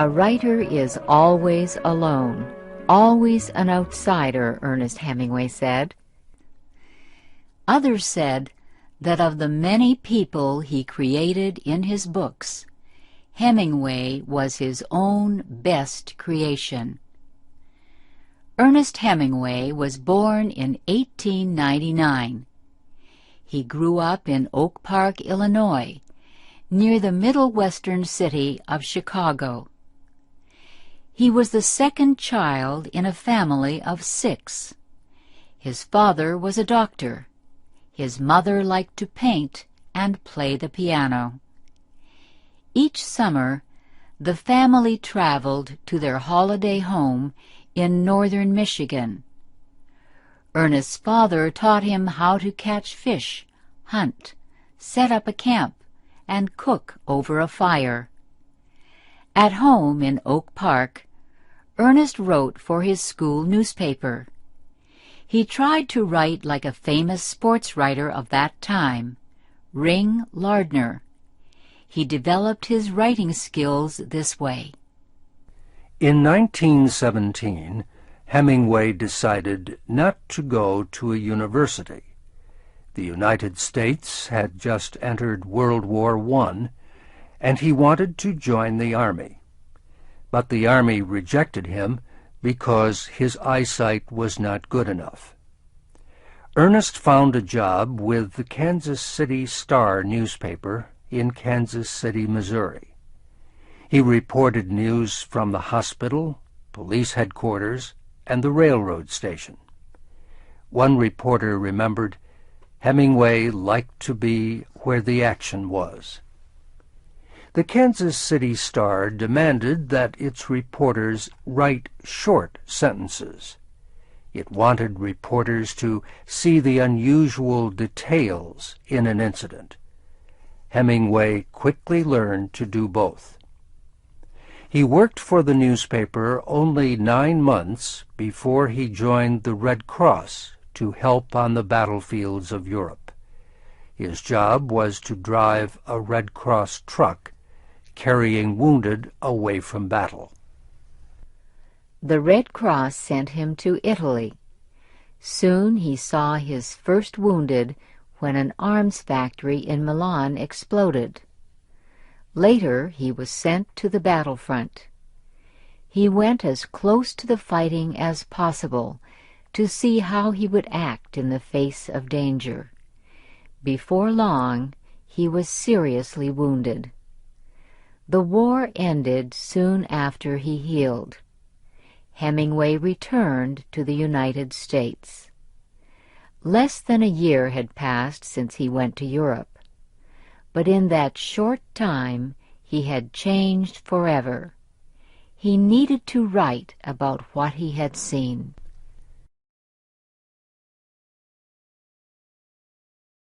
A writer is always alone, always an outsider, Ernest Hemingway said. Others said that of the many people he created in his books, Hemingway was his own best creation. Ernest Hemingway was born in 1899. He grew up in Oak Park, Illinois, near the middle western city of Chicago. He was the second child in a family of 6. His father was a doctor. His mother liked to paint and play the piano. Each summer, the family traveled to their holiday home in northern Michigan. Ernest's father taught him how to catch fish, hunt, set up a camp, and cook over a fire. At home in Oak Park, Ernest wrote for his school newspaper. He tried to write like a famous sports writer of that time, Ring Lardner. He developed his writing skills this way. In 1917, Hemingway decided not to go to a university. The United States had just entered World War I, and he wanted to join the Army. But the Army rejected him because his eyesight was not good enough. Ernest found a job with the Kansas City Star newspaper in Kansas City, Missouri. He reported news from the hospital, police headquarters, and the railroad station. One reporter remembered, Hemingway liked to be where the action was. The Kansas City Star demanded that its reporters write short sentences. It wanted reporters to see the unusual details in an incident. Hemingway quickly learned to do both. He worked for the newspaper only 9 months before he joined the Red Cross to help on the battlefields of Europe. His job was to drive a Red Cross truck carrying wounded away from battle. The Red Cross sent him to Italy. Soon he saw his first wounded when an arms factory in Milan exploded. Later he was sent to the battlefront. He went as close to the fighting as possible to see how he would act in the face of danger. Before long, he was seriously wounded. The war ended soon after he healed. Hemingway returned to the United States. Less than a year had passed since he went to Europe, but in that short time he had changed forever. He needed to write about what he had seen.